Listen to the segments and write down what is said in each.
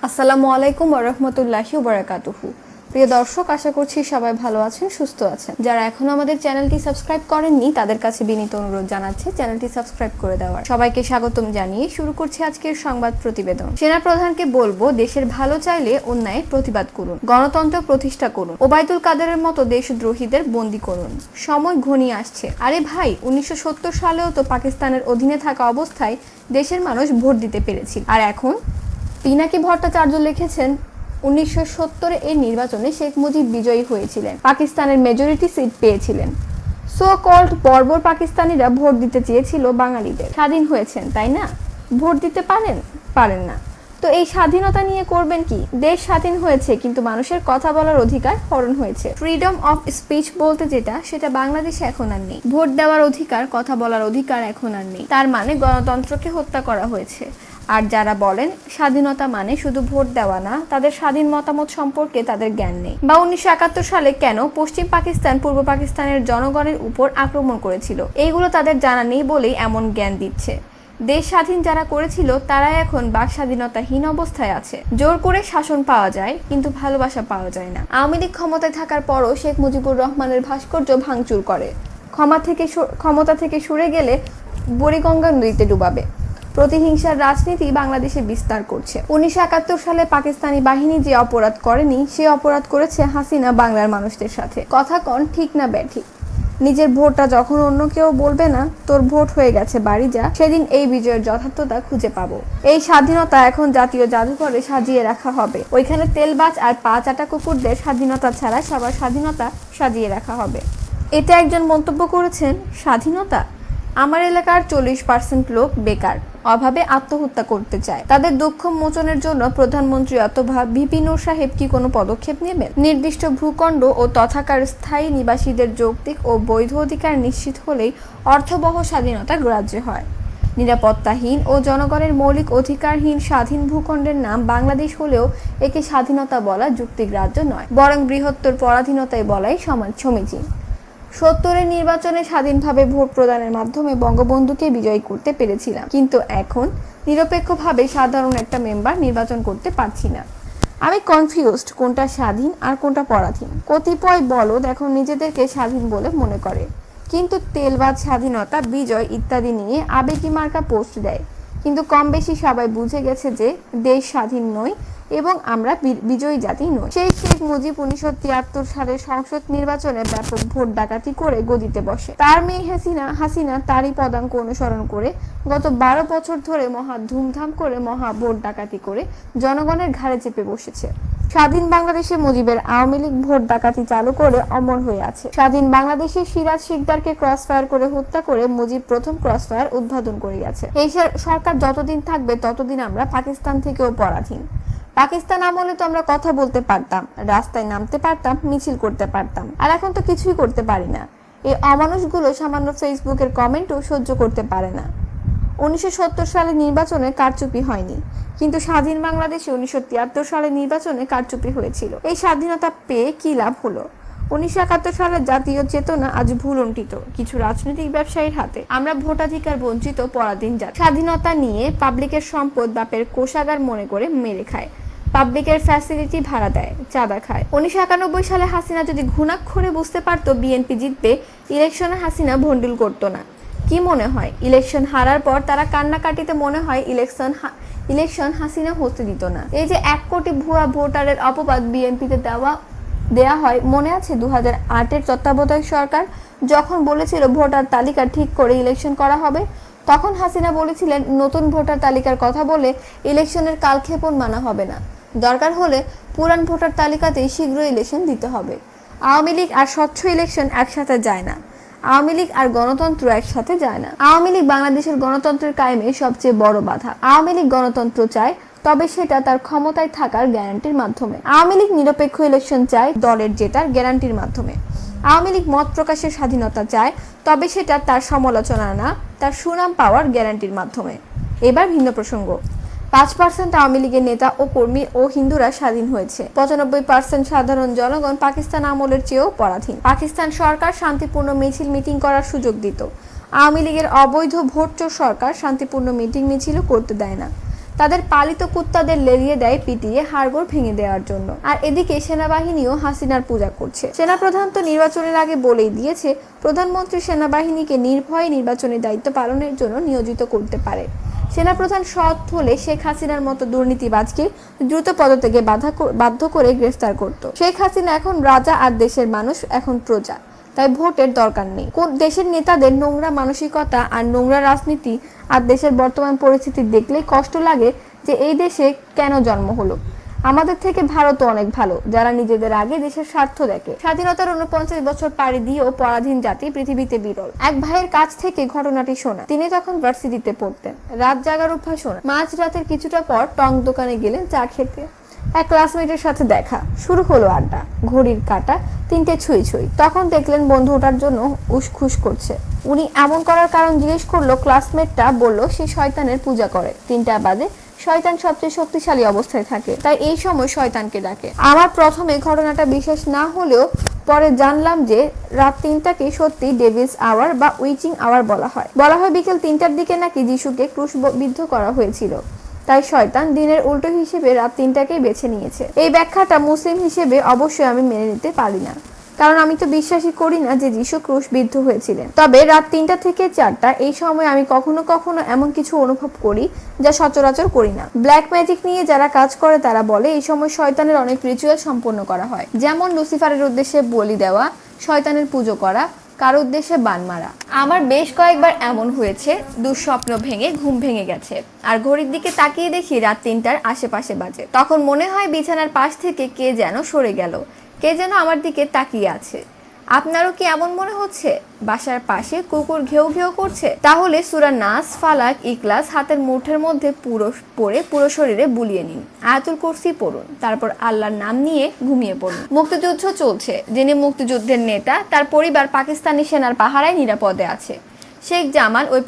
আসসালামু আলাইকুম ওয়া রাহমাতুল্লাহি ওয়া বারাকাতুহু। প্রিয় দর্শক, আশা করছি সবাই ভালো আছেন, সুস্থ আছেন। যারা এখনো আমাদের চ্যানেলটি সাবস্ক্রাইব করেননি তাদের কাছে বিনীত অনুরোধ জানাচ্ছি চ্যানেলটি সাবস্ক্রাইব করে দেওয়ার। সবাইকে স্বাগতম জানিয়ে শুরু করছি আজকের সংবাদ প্রতিবেদন। সেনাপ্রধানকে বলবো, দেশের ভালো চাইলে অন্যায়ের প্রতিবাদ করুন, গণতন্ত্র প্রতিষ্ঠা করুন, ওবায়দুল কাদেরের মতো দেশদ্রোহীদের বন্দী করুন। সময় ঘনিয়ে আসছে। আরে ভাই, 1970 সালেও তো পাকিস্তানের অধীনে থাকা অবস্থায় দেশের মানুষ ভোট দিতে পেরেছিল। আর এখন পিনাকি ভট্টাচার্য লিখেছেন, 1970 এর নির্বাচনে শেখ মুজিব বিজয়ী হয়েছিলেন, পাকিস্তানের মেজরিটি সিট পেয়েছিলেন। সো কল্ড বর্বর পাকিস্তানিরা ভোট দিতে চেয়েছিল বাঙালিদের। স্বাধীন হয়েছেন, তাই না? ভোট দিতে পারেন না। তো এই স্বাধীনতা নিয়ে করবেন কি? দেশ স্বাধীন হয়েছে, কিন্তু মানুষের কথা বলার অধিকার হরণ হয়েছে। ফ্রিডম অফ স্পিচ বলতে যেটা, সেটা বাংলাদেশে এখন আর নেই। ভোট দেওয়ার অধিকার, কথা বলার অধিকার এখন আর নেই। তার মানে গণতন্ত্রকে হত্যা করা হয়েছে। আর যারা বলেন স্বাধীনতা মানে শুধু ভোট দেওয়া না, তাদের স্বাধীন মতামত সম্পর্কে তাদের জ্ঞান নেই। বা 1971 সালে কেন পশ্চিম পাকিস্তান পূর্ব পাকিস্তানের জনগণের উপর আক্রমণ করেছিল, এইগুলো তাদের জানা নেই বলেই এমন জ্ঞান দিচ্ছে। দেশ স্বাধীন যারা করেছিল তারা এখন বাক স্বাধীনতাহীন অবস্থায় আছে। জোর করে শাসন পাওয়া যায়, কিন্তু ভালোবাসা পাওয়া যায় না। আওয়ামী লীগ ক্ষমতায় থাকার পরও শেখ মুজিবুর রহমানের ভাস্কর্য ভাঙচুর করে, ক্ষমতা থেকে সরে গেলে বুড়িগঙ্গা নদীতে ডুবাবে। প্রতিহিংসার রাজনীতি বাংলাদেশে বিস্তার করছে। 1971 সালে পাকিস্তানি বাহিনী যে অপরাধ করেনি, সে অপরাধ করেছে হাসিনা বাংলার মানুষদের সাথে। কথা কন ঠিক না ব্যাঠিক? নিজের ভোটটা যখন অন্য কেউ বলবে না তোর ভোট হয়ে গেছে বাড়ি যা, সেদিন এই বিজয়ের যথার্থতা খুঁজে পাবো। এই স্বাধীনতা এখন জাতীয় জাদুঘরে সাজিয়ে রাখা হবে। ওইখানে তেলবাজ আর পা চাটা কুকুরদের স্বাধীনতা ছাড়া সবার স্বাধীনতা সাজিয়ে রাখা হবে। এতে একজন মন্তব্য করেছেন, স্বাধীনতা? আমার এলাকার 40% লোক বেকার, অভাবে আত্মহত্যা করতে চায়। তাদের দুঃখ মোচনের জন্য প্রধানমন্ত্রী অথবা ভিপি নূর সাহেব কি কোনো পদক্ষেপ নেবেন? নির্দিষ্ট ভূখণ্ড ও তথাকার স্থায়ী নিবাসীদের যৌক্তিক ও বৈধ অধিকার নিশ্চিত হলেই অর্থবহ স্বাধীনতা গ্রাহ্য হয়। নিরাপত্তাহীন ও জনগণের মৌলিক অধিকারহীন স্বাধীন ভূখণ্ডের নাম বাংলাদেশ হলেও একে স্বাধীনতা বলা যুক্তিগ্রাহ্য নয়, বরং বৃহত্তর পরাধীনতায় বলাই সমীচীন। 70-এর নির্বাচনে স্বাধীনভাবে ভোট প্রদানের মাধ্যমে বঙ্গবন্ধুকে বিজয়ী করতে পেরেছিলাম, কিন্তু এখন নিরপেক্ষভাবে সাধারণ একটা মেম্বার নির্বাচন করতে পারছি না। আমি কনফিউজড, কোনটা স্বাধীন আর কোনটা পরাধীন। কতিপয় বলদ এখন নিজেদেরকে স্বাধীন বলে মনে করে, কিন্তু তেলবাজ স্বাধীনতা, বিজয় ইত্যাদি নিয়ে আবেগী মার্কা পোস্ট দেয়। কিন্তু কম বেশি সবাই বুঝে গেছে যে দেশ স্বাধীন নয় এবং আমরা বিজয়ী জাতি নই। সেই শেখ মুজিব 1973 সালের সংসদ নির্বাচনে ব্যাপক ভোট ডাকাতি করে গদিতে বসে। তার মেয়ে হাসিনা তারই পদাঙ্ক অনুসরণ করে গত 12 বছর ধরে মহা ধুমধাম করে মহা ভোট ডাকাতি করে জনগণের ঘাড়ে চেপে বসেছে। স্বাধীন বাংলাদেশে মুজিবের আওয়ামী লীগ ভোট ডাকাতি চালু করে অমর হয়ে আছে। স্বাধীন বাংলাদেশে সিরাজ শিকদারকে ক্রস ফায়ার করে হত্যা করে মুজিব প্রথম ক্রস ফায়ার উদ্বোধন করে গেছে। এই সরকার যতদিন থাকবে ততদিন আমরা পাকিস্তান থেকেও পরাধীন। পাকিস্তান আমলে তো আমরা কথা বলতে পারতাম, রাস্তায় নামতে পারতাম, মিছিল করতে পারতাম, আর এখন তো কিছুই করতে পারি না। এই অমানুষগুলো সামান্য ফেসবুকের কমেন্টও সহ্য করতে পারে না। 1970 সালে নির্বাচনে কারচুপি হয়নি, কিন্তু স্বাধীন বাংলাদেশে 1973 সালে নির্বাচনে কারচুপি হয়েছিল। এই স্বাধীনতা পেয়ে কি লাভ হলো? 1971 সালের জাতীয় চেতনা আজ ভুলুণ্ঠিত কিছু রাজনৈতিক ব্যবসায়ীর হাতে। আমরা ভোটাধিকার বঞ্চিত পরাধীন জাতি। স্বাধীনতা নিয়ে পাবলিকের সম্পদ বাপের কোষাগার মনে করে মেরে খায়, পাবলিকের ফ্যাসিলিটি ভাড়া দেয়, চাঁদা খায়। 1991 সালে হাসিনা যদি ঘুণাক্ষরে বুঝতে পারতো বিএনপি জিতবে, ইলেকশনে হাসিনা ভন্ডুল করতো না। কি মনে হয় ইলেকশন হারার পর তারা কান্নাকাটিতে মনে হয় ইলেকশন হাসিনা হতে দিত না? এই যে 1 কোটি ভুয়া ভোটারের অপবাদ বিএনপিতে দেয়া হয়, মনে আছে 2008-এর তত্ত্বাবধায়ক সরকার যখন বলেছিল ভোটার তালিকা ঠিক করে ইলেকশন করা হবে, তখন হাসিনা বলেছিলেন নতুন ভোটার তালিকার কথা বলে ইলেকশনের কালক্ষেপণ মানা হবে না, দরকার হলে পুরান ভোটার তালিকাতেই শীঘ্রই ইলেকশন দিতে হবে। আওয়ামী লীগ আর স্বচ্ছ ইলেকশন একসাথে যায় না, আওয়ামী লীগ আর গণতন্ত্র একসাথে যায় না। আওয়ামী লীগ বাংলাদেশের গণতন্ত্রের কায়েমে সবচেয়ে বড় বাধা। আওয়ামী লীগ গণতন্ত্র চায়, তবে সেটা তার ক্ষমতায় থাকার গ্যারান্টির মাধ্যমে। আওয়ামী লীগ নিরপেক্ষ ইলেকশন চায় দলের জেতার গ্যারান্টির মাধ্যমে। আওয়ামী লীগ মত প্রকাশের স্বাধীনতা চায়, তবে সেটা তার সমালোচনা না, তার সুনাম পাওয়ার গ্যারান্টির মাধ্যমে। এবার ভিন্ন প্রসঙ্গ। 5% আওয়ামী লীগের নেতা ও কর্মী ও হিন্দুরা স্বাধীন হয়েছে। 95% সাধারণ জনগণ পাকিস্তান আমলের চেয়েও পরাধীন। পাকিস্তান সরকার শান্তিপূর্ণ মিছিল মিটিং করার সুযোগ দিত। আওয়ামী লীগের অবৈধ ভোটচোর সরকার শান্তিপূর্ণ মিটিং মিছিলও করতে দেয় না। তাদের পালিত কুত্তাদের লেলিয়ে দেয় পিটিয়ে হাড়গোড় ভেঙে দেওয়ার জন্য। আর এদিকে সেনাবাহিনীও হাসিনার পূজা করছে। সেনাপ্রধান তো নির্বাচনের আগে বলেই দিয়েছে প্রধানমন্ত্রী সেনাবাহিনীকে নির্ভয়ে নির্বাচনী দায়িত্ব পালনের জন্য নিয়োজিত করতে পারে। সেনাপ্রধান সৎ হলে শেখ হাসিনার মতো দুর্নীতিবাজকে দ্রুত পদত্যাগে বাধ্য করে গ্রেফতার করত। শেখ হাসিনা এখন রাজা আর দেশের মানুষ এখন প্রজা, তাই ভোটের দরকার নেই। কোন দেশের নেতাদের নোংরা মানসিকতা আর নোংরা রাজনীতি আর দেশের বর্তমান পরিস্থিতি দেখলেই কষ্ট লাগে যে এই দেশে কেন জন্ম হলো। আমাদের থেকে ভারতও অনেক ভালো, যারা নিজেদের আগে দেশের স্বার্থ দেখে। স্বাধীনতার 49 বছর পাড়ি দিয়েও পরাধীন জাতি পৃথিবীতে বিরল। এক ভাইয়ের কাছ থেকে ঘটনাটি শোনা। তিনি তখন ভার্সিটিতে পড়তেন। রাত জাগার অভ্যাস শোনা। মাঝ রাতের কিছুটা পর টং দোকানে গেলেন চা খেতে। এক ক্লাসমেটের সাথে দেখা, শুরু হলো আড্ডা। ঘড়ির কাঁটা 3টে ছুঁই ছুঁই। তখন দেখলেন বন্ধু ওঠার জন্য উসখুস করছে। উনি এমন করার কারণ জিজ্ঞেস করলো। ক্লাসমেটটা বলল সে শয়তানের পূজা করে। 3টা বাদে শয়তান সবচেয়ে শক্তিশালী অবস্থায় থাকে, তাই এই সময় শয়তানকে ডাকে। আমার প্রথমে ঘটনাটা বিশ্বাস না হলেও পরে জানলাম যে রাত 3টাকে সত্যি ডেভিলস আওয়ার বা উইচিং আওয়ার বলা হয়। বিকেল 3টার দিকে নাকি যিশুকে ক্রুশবিদ্ধ করা হয়েছিল, তাই শয়তান দিনের উল্টো হিসেবে রাত 3টাকেই বেছে নিয়েছে। এই ব্যাখ্যাটা মুসলিম হিসেবে অবশ্যই আমি মেনে নিতে পারি না, কারণ আমি তো বিশ্বাসই করি না যে যিশু ক্রুশবিদ্ধ হয়েছিলেন। তবে রাত 3টা থেকে 4টা এই সময় আমি কখনো কখনো এমন কিছু অনুভব করি যা সচরাচর করি না। ব্ল্যাক ম্যাজিক নিয়ে যারা কাজ করে তারা বলে এই সময় শয়তানের অনেক রিচুয়াল সম্পন্ন করা হয়, যেমন লুসিফারের উদ্দেশ্যে বলি দেওয়া, শয়তানের পুজো করা, কারো উদ্দেশ্যে বান মারা। আমার বেশ কয়েকবার এমন হয়েছে দুঃস্বপ্ন ভেঙে ঘুম ভেঙে গেছে আর ঘড়ির দিকে তাকিয়ে দেখি রাত 3টার আশেপাশে বাজে। তখন মনে হয় বিছানার পাশ থেকে কে যেন সরে গেল, কে যেন আমার দিকে তাকিয়ে আছে। আপনারও কি এমন মনে হচ্ছে? বাসার পাশে কুকুর ঘেউ ঘেউ করছে? তাহলে সূরা নাস, ফালাক, ইখলাস হাতের মুঠের মধ্যে পুরো শরীরে বুলিয়ে নিন। আয়াতুল কুরসি পড়ুন, তারপর আল্লাহর নাম নিয়ে ঘুমিয়ে পড়ুন। মুক্তিযুদ্ধ চলছে। যিনি মুক্তিযুদ্ধের নেতা তার পরিবার পাকিস্তানি সেনার পাহারায় নিরাপদে আছে। শেখ জামাল ওই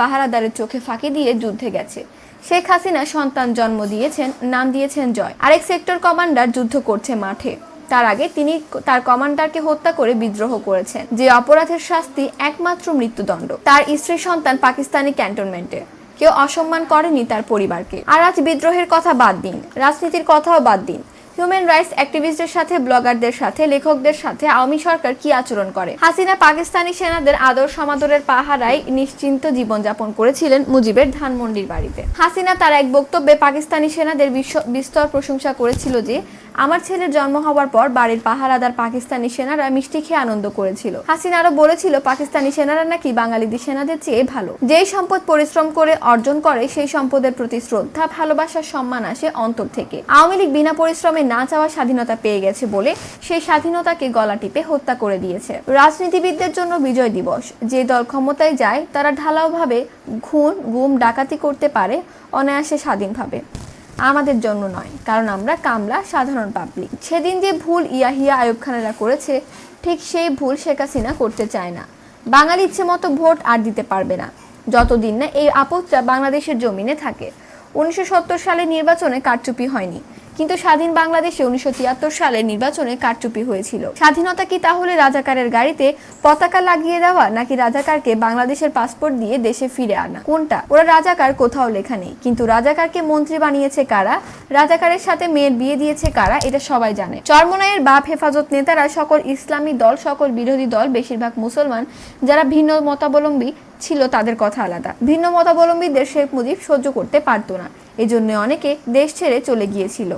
পাহারাদারের চোখে ফাঁকি দিয়ে যুদ্ধে গেছে। শেখ হাসিনা সন্তান জন্ম দিয়েছেন, নাম দিয়েছেন জয়। আরেক সেক্টর কমান্ডার যুদ্ধ করছে মাঠে। তার আগে তিনি তার কমান্ডারকে হত্যা করে বিদ্রোহ করেছেন, যে অপরাধের শাস্তি একমাত্র মৃত্যুদণ্ড। তার স্ত্রী সন্তান পাকিস্তানি ক্যান্টনমেন্টে। কেউ অসম্মান করেনি তার পরিবারকে। আর আজ বিদ্রোহের কথা বাদ দিন, রাজনীতির কথাও বাদ দিন। হিউম্যান রাইটস অ্যাক্টিভিস্টদের সাথে, ব্লগারদের সাথে, লেখকদের সাথে আওয়ামী সরকার কি আচরণ করে? হাসিনা পাকিস্তানি সেনাদের আদর সমাদরের পাহারায় নিশ্চিন্ত জীবনযাপন করেছিলেন মুজিবের ধানমন্ডির বাড়িতে। হাসিনা তার এক বক্তব্যে পাকিস্তানি সেনাদের বিস্তর প্রশংসা করেছিল যে আমার ছেলের জন্ম হওয়ার পর বাড়ির পাহারাদার পাকিস্তানি সেনারা মিষ্টি খেয়ে আনন্দ করেছিল। হাসিনা আরো বলেছিল পাকিস্তানি সেনারা নাকি বাঙালিদের সেনাদের চেয়ে ভালো। যেই সম্পদ পরিশ্রম করে অর্জন করে সেই সম্পদের প্রতি শ্রদ্ধা, ভালোবাসা, সম্মান আসে অন্তর থেকে। আওয়ামী লীগ বিনা পরিশ্রমে না চাওয়া স্বাধীনতা পেয়ে গেছে বলে সেই স্বাধীনতাকে গলা টিপে হত্যা করে দিয়েছে। রাজনীতিবিদদের জন্য বিজয় দিবস। যে দল ক্ষমতায় যায় তারা ঢালাওভাবে খুন, গুম, ডাকাতি করতে পারে অনায়াসে স্বাধীনভাবে। আমাদের জন্য নয়, কারণ আমরা কামলা সাধারণ পাবলিক। সেদিন যে ভুল ইয়াহিয়া আইয়ুব খানেরা করেছে, ঠিক সেই ভুল শেখ হাসিনা করতে চায় না। বাঙালি ইচ্ছে মতো ভোট আর দিতে পারবে না যতদিন না এই আপদটা বাংলাদেশের জমিনে থাকে। 1970 সালে নির্বাচনে কারচুপি হয়নি, কিন্তু স্বাধীন বাংলাদেশে 1973 সালে নির্বাচনে কারচুপি হয়েছিল। স্বাধীনতা কি তাহলে রাজাকারের গাড়িতে পতাকা লাগিয়ে দেওয়া, নাকি রাজাকারকে বাংলাদেশের পাসপোর্ট দিয়ে দেশে ফিরে আনা? কোনটা? ওরা রাজাকার কোথাও লেখা নেই, কিন্তু রাজাকারকে মন্ত্রী বানিয়েছে কারা, রাজাকারের সাথে মেয়ের বিয়ে দিয়েছে কারা, এটা সবাই জানে। চরমোনাইয়ের বাপ হেফাজত নেতারা সকল ইসলামী দল, সকল বিরোধী দল, বেশিরভাগ মুসলমান, যারা ভিন্ন মতাবলম্বী ছিল তাদের কথা আলাদা। ভিন্ন মতাবলম্বীদের শেখ মুজিব সহ্য করতে পারতো না, এজন্য অনেকে দেশ ছেড়ে চলে গিয়েছিল।